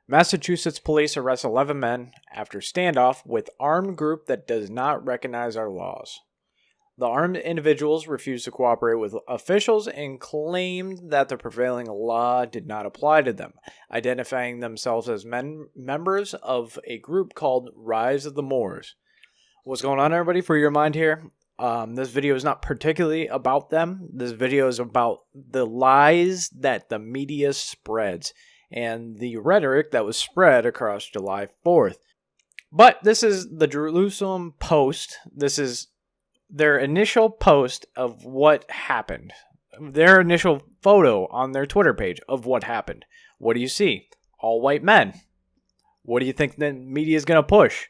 Massachusetts police arrest 11 men after standoff with armed group that does not recognize our laws. The armed individuals refused to cooperate with officials and claimed that the prevailing law did not apply to them, identifying themselves as members of a group called Rise of the Moors. What's going on, everybody? For your mind here, this video is not particularly about them. This video is about the lies that the media spreads and the rhetoric that was spread across July 4th. But this is the Jerusalem Post. This is their initial post of what happened. Their initial photo on their Twitter page of what happened. What do you see? All white men. What do you think the media is going to push?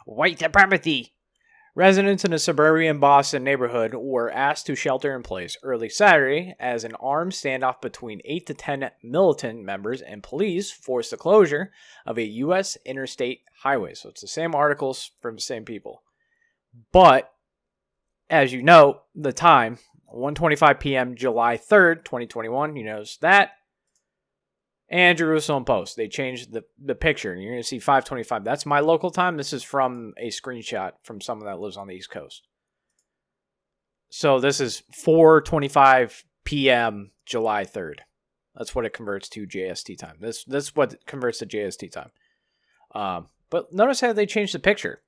White supremacy. Residents in a suburban Boston neighborhood were asked to shelter in place early Saturday as an armed standoff between 8 to 10 militant members and police forced the closure of a U.S. interstate highway. So it's the same articles from the same people. But as you know, the time, 1:25 p.m., July 3rd, 2021, you notice that. And Jerusalem Post, they changed the picture. And you're going to see 5:25. That's my local time. This is from a screenshot from someone that lives on the East Coast. So this is 4:25 p.m., July 3rd. That's what it converts to JST time. That's what it converts to JST time. But notice how they changed the picture.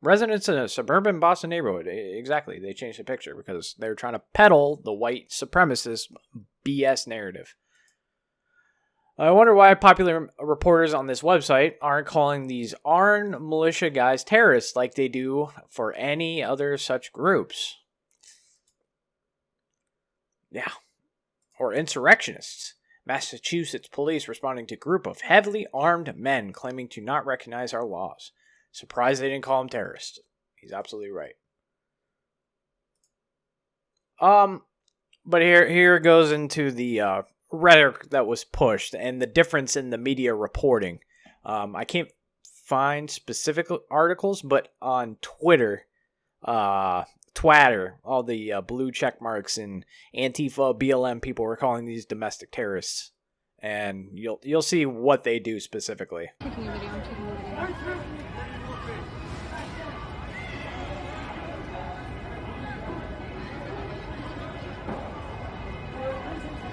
Residents in a suburban Boston neighborhood, exactly, they changed the picture because they're trying to peddle the white supremacist BS narrative. I wonder why popular reporters on this website aren't calling these armed militia guys terrorists like they do for any other such groups. Yeah. Or insurrectionists. Massachusetts police responding to group of heavily armed men claiming to not recognize our laws. Surprised they didn't call him terrorist. He's absolutely right. But here goes into the rhetoric that was pushed and the difference in the media reporting. I can't find specific articles, but on Twitter, Twatter, all the blue check marks and Antifa, BLM people were calling these domestic terrorists, and you'll see what they do specifically. Taking a video. I'm taking a video.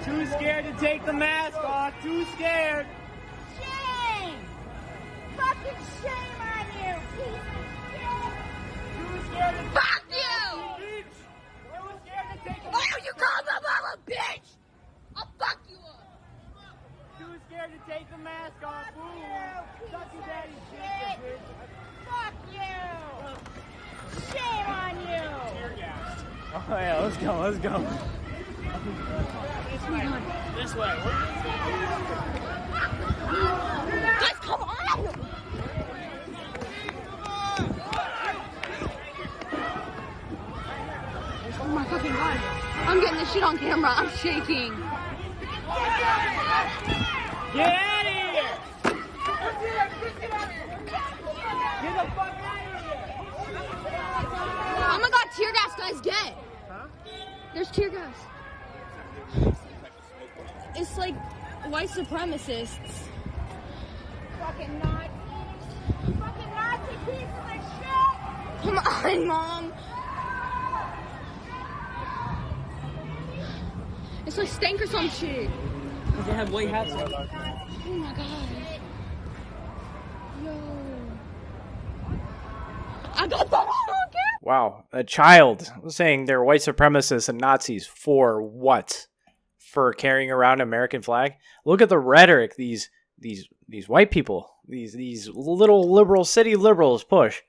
Too scared to take the mask off. Too scared. Shame! Fucking shame on you, piece of shit! Too scared to Fuck you! bitch. Too scared to take the Oh, you called my mama a bitch! I'll fuck you up! Too scared to take the mask off. Fuck Ooh. you, Suck piece your of daddy's shit! dick, bitch. Fuck you! Shame on you! Oh yeah, let's go. This way. Guys, come on! Oh my fucking god. I'm getting this shit on camera. I'm shaking. Get out of here! Get the fuck out of here! Oh my god, tear gas, guys, get. Huh? There's tear gas. It's like white supremacists. Fucking Nazi! Fucking Nazi piece of shit! Come on, Mom. It's like stank or some shit. Does it have white hats on? Oh my god. Yo. I got that on camera. Wow, a child saying they're white supremacists and Nazis for what? For carrying around an American flag? Look at the rhetoric these white people, these little liberal city liberals push.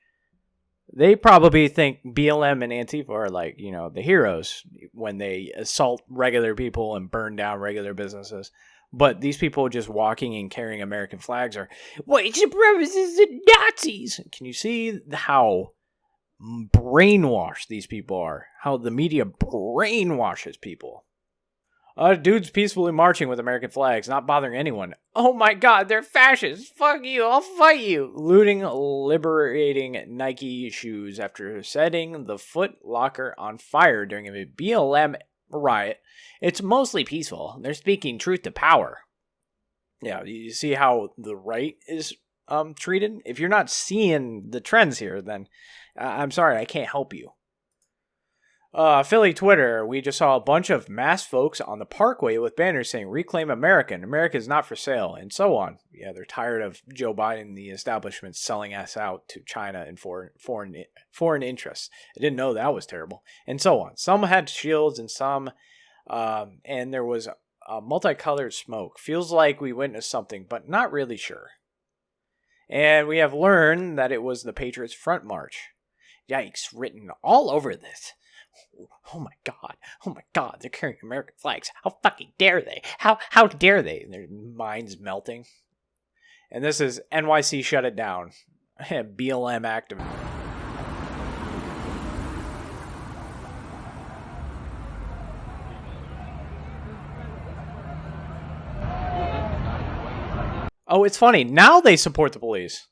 They probably think BLM and Antifa are like, the heroes when they assault regular people and burn down regular businesses. But these people just walking and carrying American flags are white supremacists and Nazis. Can you see how brainwashed these people are? How the media brainwashes people. Dudes peacefully marching with American flags, not bothering anyone. Oh my god, they're fascists. Fuck you, I'll fight you. Looting, liberating Nike shoes after setting the Foot Locker on fire during a BLM riot. It's mostly peaceful. They're speaking truth to power. Yeah, you see how the right is treated? If you're not seeing the trends here, then I'm sorry, I can't help you. Philly Twitter, we just saw a bunch of masked folks on the parkway with banners saying, "Reclaim America, and America is not for sale," and so on. Yeah, they're tired of Joe Biden and the establishment selling us out to China and foreign interests. I didn't know that was terrible, and so on. Some had shields and some, and there was multicolored smoke. Feels like we witnessed something, but not really sure. And we have learned that it was the Patriots Front March. Yikes, written all over this. Oh my god, they're carrying American flags. How fucking dare they? How dare they? And their minds melting. And this is NYC shut it down. BLM activist. Oh, it's funny. Now they support the police.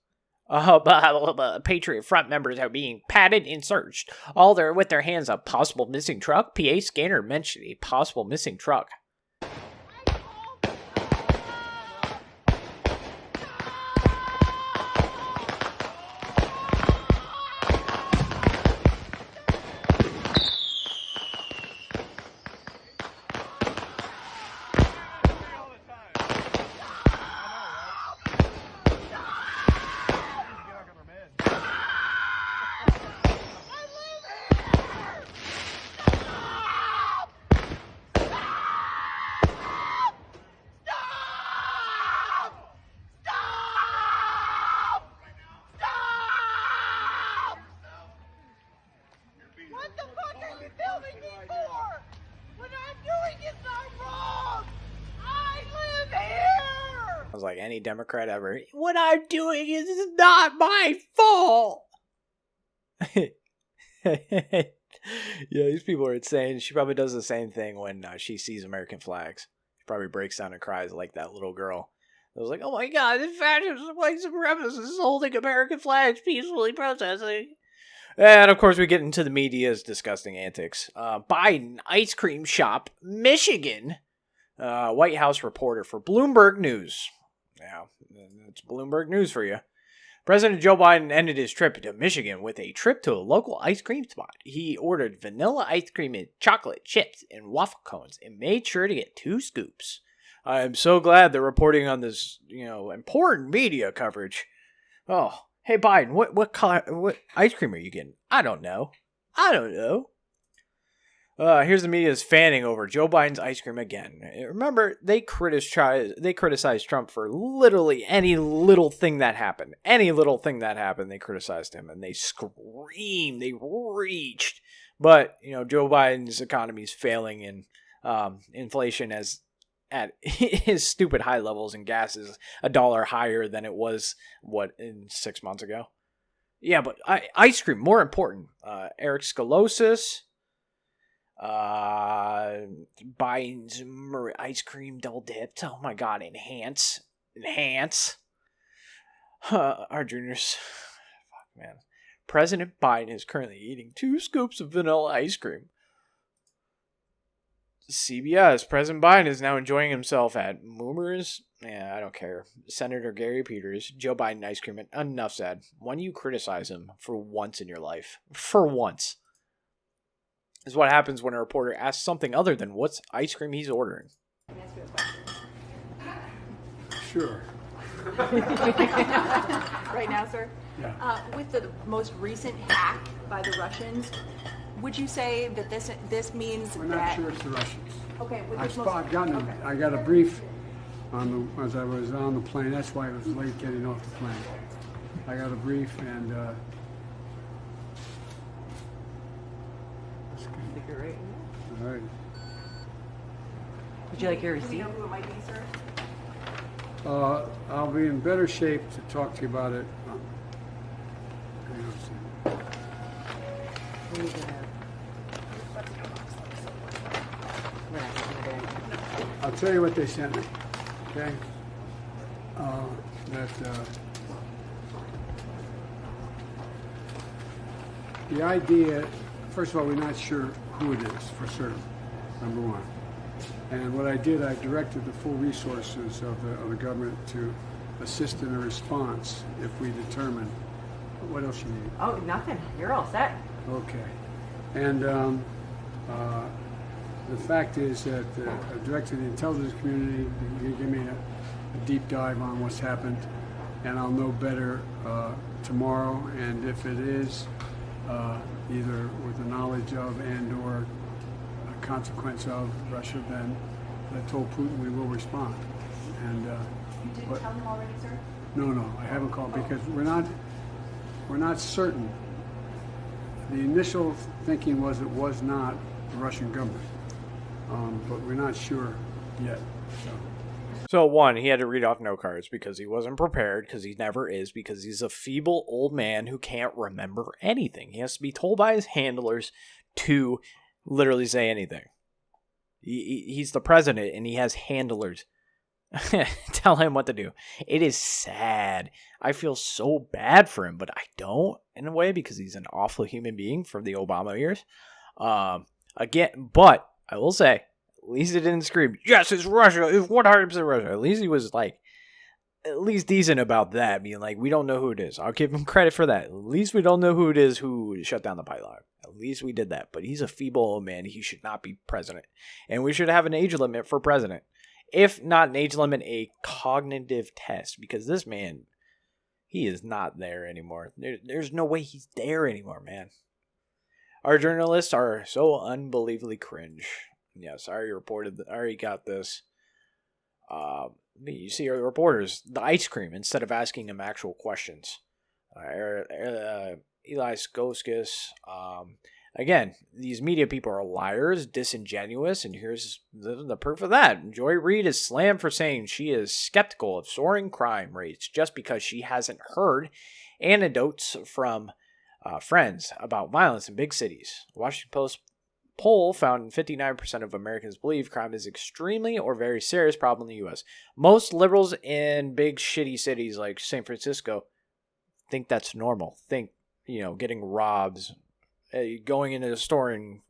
Patriot Front members are being patted and searched. All there with their hands up. Possible missing truck. PA scanner mentioned a possible missing truck. I was like, any Democrat ever. What I'm doing is not my fault. Yeah, these people are insane. She probably does the same thing when she sees American flags. She probably breaks down and cries like that little girl. I was like, oh my god, this fascist white supremacist is holding American flags, peacefully protesting. And of course, we get into the media's disgusting antics. Biden ice cream shop, Michigan. White House reporter for Bloomberg News. Yeah, it's Bloomberg News for you. President Joe Biden ended his trip to Michigan with a trip to a local ice cream spot. He ordered vanilla ice cream and chocolate chips and waffle cones and made sure to get 2 scoops. I'm so glad they're reporting on this, important media coverage. Oh, hey Biden, what ice cream are you getting? I don't know. Here's the media's fanning over Joe Biden's ice cream again. Remember, they criticized Trump for literally any little thing that happened. Any little thing that happened, they criticized him, and they screamed, they reached. But, Joe Biden's economy is failing, and inflation is at his stupid high levels, and gas is $1 higher than it was, in 6 months ago? Yeah, but ice cream, more important. Eric Scolosis... Biden's ice cream double dipped. Oh my god, enhance. Our juniors. Fuck, man. President Biden is currently eating 2 scoops of vanilla ice cream. CBS, President Biden is now enjoying himself at Moomer's. Yeah, I don't care. Senator Gary Peters, Joe Biden ice cream. Enough said. Why don't you criticize him for once in your life? For once. This is what happens when a reporter asks something other than what's ice cream he's ordering. Sure. Right now, sir? Yeah. With the most recent hack by the Russians, would you say that this means We're not sure it's the Russians. Okay. With I this I got a brief as I was on the plane. That's why I was late getting off the plane. I got a brief and. Right. All right. Would you like your Do we receipt? know who it might be, sir? I'll be in better shape to talk to you about it. Hang on a second. What are you gonna have? I'll tell you what they sent me. Okay. The idea. First of all, we're not sure who it is for certain, number one. And what I did, I directed the full resources of the government to assist in a response if we determine. What else you need? Oh, nothing. You're all set. Okay. And the fact is that I directed the intelligence community to give me a deep dive on what's happened, and I'll know better tomorrow. And if it is either with the knowledge of and or a consequence of Russia, then I told Putin we will respond. And You didn't tell him already, sir? no, I haven't called because we're not certain. The initial thinking was it was not the Russian government, but we're not sure yet. So one, he had to read off no cards because he wasn't prepared, because he never is, because he's a feeble old man who can't remember anything. He has to be told by his handlers to literally say anything. He's the president and he has handlers. Tell him what to do. It is sad. I feel so bad for him, but I don't in a way because he's an awful human being from the Obama years. Again, but I will say, at least it didn't scream, yes, it's Russia, it's 100% Russia. At least he was like, at least decent about that, being like, we don't know who it is. I'll give him credit for that. At least we don't know who it is who shut down the pipeline. At least we did that. But he's a feeble old man. He should not be president. And we should have an age limit for president. If not an age limit, a cognitive test. Because this man, he is not there anymore. There's no way he's there anymore, man. Our journalists are so unbelievably cringe. Yes, I already got this. You see our reporters, the ice cream, instead of asking them actual questions. Eli Skoskis. Again, these media people are liars, disingenuous, and here's the proof of that. Joy Reid is slammed for saying she is skeptical of soaring crime rates just because she hasn't heard anecdotes from friends about violence in big cities. Washington Post poll found 59% of Americans believe crime is extremely or very serious problem in the U.S. Most liberals in big shitty cities like San Francisco think that's normal. Think, getting robbed, going into the store and,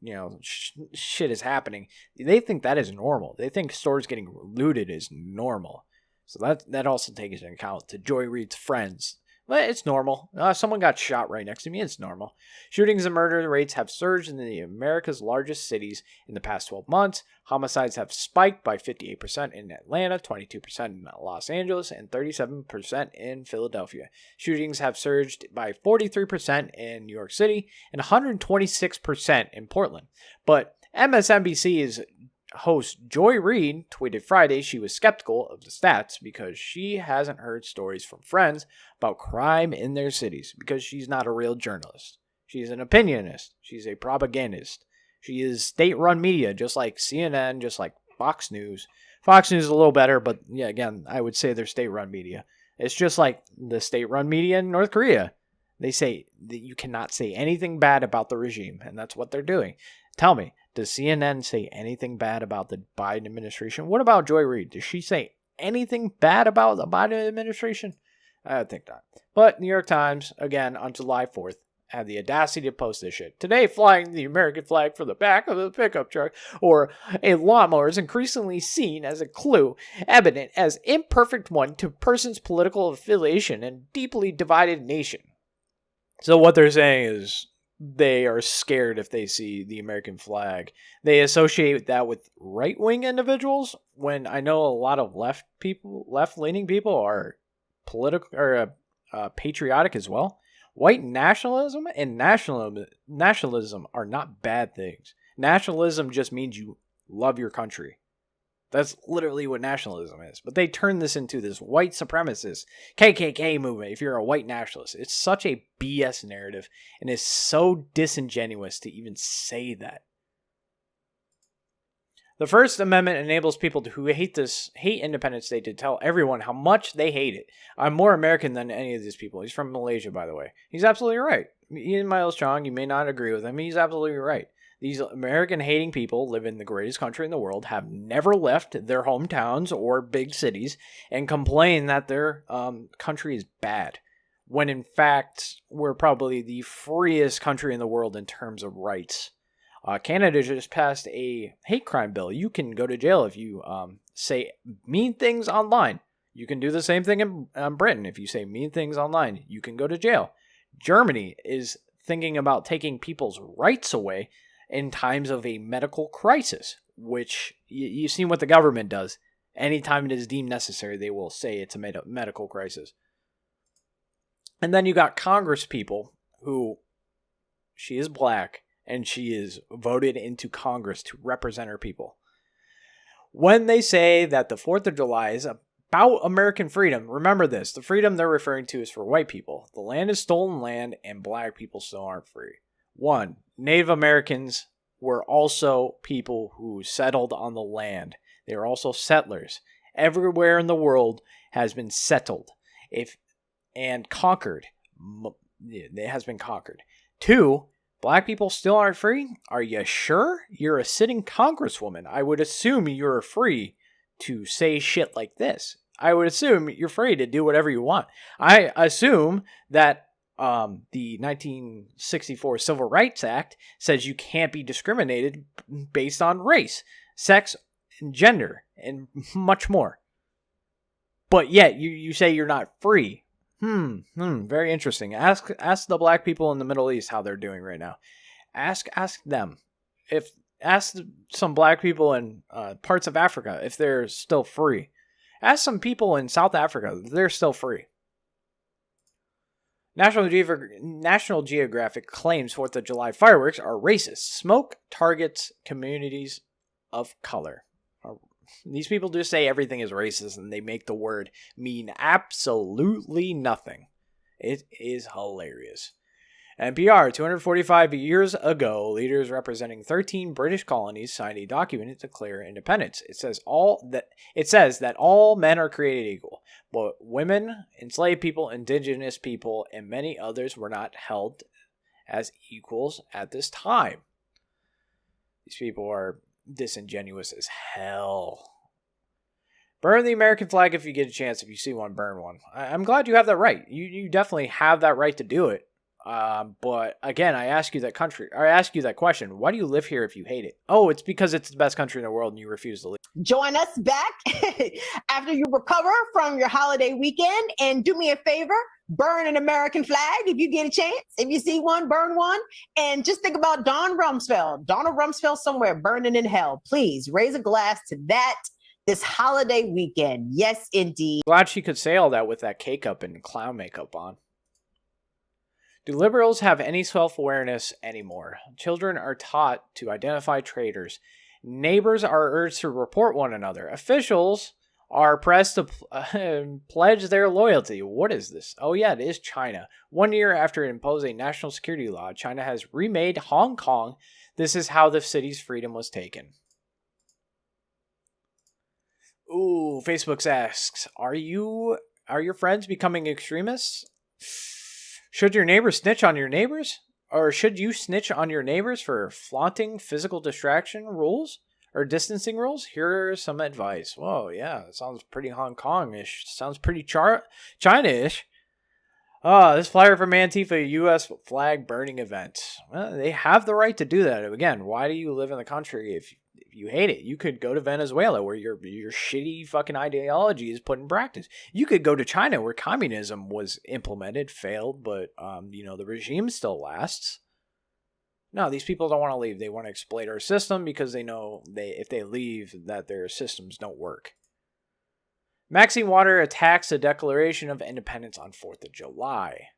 shit is happening. They think that is normal. They think stores getting looted is normal. So that also takes into account to Joy Reid's friends. Well, it's normal. Someone got shot right next to me. It's normal. Shootings and murder rates have surged in the America's largest cities in the past 12 months. Homicides have spiked by 58% in Atlanta, 22% in Los Angeles, and 37% in Philadelphia. Shootings have surged by 43% in New York City and 126% in Portland. But MSNBC's host Joy Reid tweeted Friday she was skeptical of the stats because she hasn't heard stories from friends about crime in their cities because she's not a real journalist. She's an opinionist. She's a propagandist. She is state-run media, just like CNN, just like Fox News. Fox News is a little better, but yeah, again, I would say they're state-run media. It's just like the state-run media in North Korea. They say that you cannot say anything bad about the regime, and that's what they're doing. Tell me, does CNN say anything bad about the Biden administration? What about Joy Reid? Does she say anything bad about the Biden administration? I think not. But New York Times, again, on July 4th, had the audacity to post this shit. Today, flying the American flag from the back of the pickup truck or a lawnmower is increasingly seen as a clue, evident as imperfect one to a person's political affiliation and deeply divided nation. So what they're saying is they are scared if they see the American flag. They associate that with right-wing individuals, when I know a lot of left-leaning people are political or patriotic as well. White nationalism and nationalism are not bad things. Nationalism just means you love your country. That's literally what nationalism is. But they turn this into this white supremacist KKK movement if you're a white nationalist. It's such a BS narrative and it's so disingenuous to even say that. The First Amendment enables people who hate Independence Day to tell everyone how much they hate it. I'm more American than any of these people. He's from Malaysia, by the way. He's absolutely right. Ian Miles Chong, you may not agree with him. He's absolutely right. These American-hating people live in the greatest country in the world, have never left their hometowns or big cities, and complain that their country is bad, when in fact, we're probably the freest country in the world in terms of rights. Canada just passed a hate crime bill. You can go to jail if you say mean things online. You can do the same thing in Britain. If you say mean things online, you can go to jail. Germany is thinking about taking people's rights away in times of a medical crisis, which you've seen what the government does. Anytime it is deemed necessary, they will say it's a medical crisis. And then you got Congress people who, she is black, and she is voted into Congress to represent her people. When they say that the 4th of July is about American freedom, remember this. The freedom they're referring to is for white people. The land is stolen land, and black people still aren't free. 1. Native Americans were also people who settled on the land. They were also settlers. Everywhere in the world has been settled and conquered. It has been conquered. 2. Black people still aren't free? Are you sure? You're a sitting congresswoman. I would assume you're free to say shit like this. I would assume you're free to do whatever you want. I assume that the 1964 Civil Rights Act says you can't be discriminated based on race, sex, and gender, and much more. But yet, you say you're not free. Very interesting. Ask the black people in the Middle East how they're doing right now. Ask them. Ask some black people in parts of Africa if they're still free. Ask some people in South Africa if they're still free. National Geographic claims 4th of July fireworks are racist. Smoke targets communities of color. These people just say everything is racist and they make the word mean absolutely nothing. It is hilarious. NPR, 245 years ago, leaders representing 13 British colonies signed a document to declare independence. It says that all men are created equal, but women, enslaved people, indigenous people, and many others were not held as equals at this time. These people are disingenuous as hell. Burn the American flag if you get a chance. If you see one, burn one. I'm glad you have that right. You definitely have that right to do it. But again, I ask you that question. Why do you live here if you hate it? Oh, it's because it's the best country in the world and you refuse to leave. Join us back after you recover from your holiday weekend, and do me a favor, burn an American flag if you get a chance. If you see one, burn one. And just think about Donald Rumsfeld somewhere burning in hell. Please raise a glass to that this holiday weekend. Yes, indeed. Glad she could say all that with that cake up and clown makeup on. Do liberals have any self-awareness anymore? Children are taught to identify traitors. Neighbors are urged to report one another. Officials are pressed to pledge their loyalty. What is this? Oh yeah, it is China. 1 year after it imposed a national security law, China has remade Hong Kong. This is how the city's freedom was taken. Ooh, Facebook asks, are your friends becoming extremists? Should your neighbors snitch on your neighbors? Or should you snitch on your neighbors for flaunting physical distraction rules or distancing rules? Here's some advice. Whoa, yeah, it sounds pretty Hong Kong-ish. Sounds pretty China-ish. This flyer from Antifa, U.S. flag burning event. Well, they have the right to do that. Again, why do you live in the country if you hate it? You could go to Venezuela where your shitty fucking ideology is put in practice. You could go to China where communism was implemented, failed, but the regime still lasts. No, these people don't want to leave. They want to exploit our system because they know if they leave that their systems don't work. Maxine Water attacks the Declaration of Independence on 4th of July.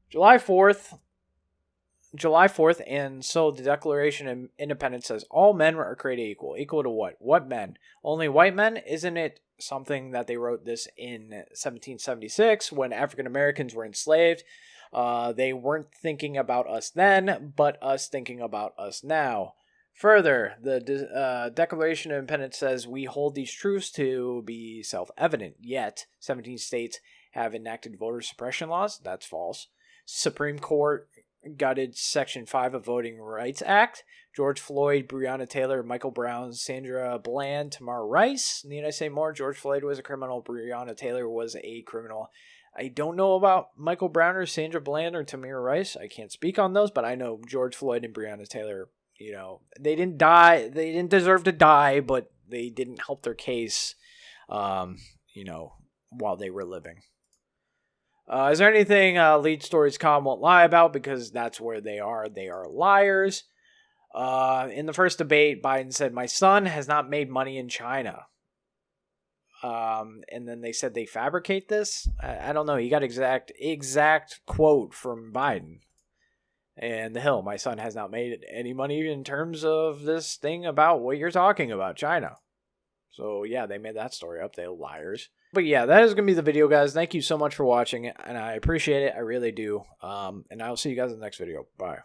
July 4th, and so the Declaration of Independence says all men are created equal. Equal to what? What men? Only white men? Isn't it something that they wrote this in 1776 when African Americans were enslaved? They weren't thinking about us then, but us thinking about us now. Further, the Declaration of Independence says we hold these truths to be self-evident, yet 17 states have enacted voter suppression laws. That's false. Supreme Court gutted Section 5 of Voting Rights Act. George Floyd, Breonna Taylor, Michael Brown, Sandra Bland, Tamar Rice. Need I say more? George Floyd was a criminal. Breonna Taylor was a criminal. I don't know about Michael Brown or Sandra Bland or Tamir Rice. I can't speak on those, but I know George Floyd and Breonna Taylor, you know, they didn't die. They didn't deserve to die, but they didn't help their case, you know, while they were living. Is there anything LeadStoriesCom won't lie about? Because that's where they are. They are liars. In the first debate, Biden said, "My son has not made money in China." And then they said they fabricate this. I don't know. You got exact quote from Biden and The Hill. "My son has not made any money in terms of this thing about what you're talking about, China." So yeah, they made that story up. They liars. But yeah, that is going to be the video, guys. Thank you so much for watching it, and I appreciate it. I really do. And I'll see you guys in the next video. Bye.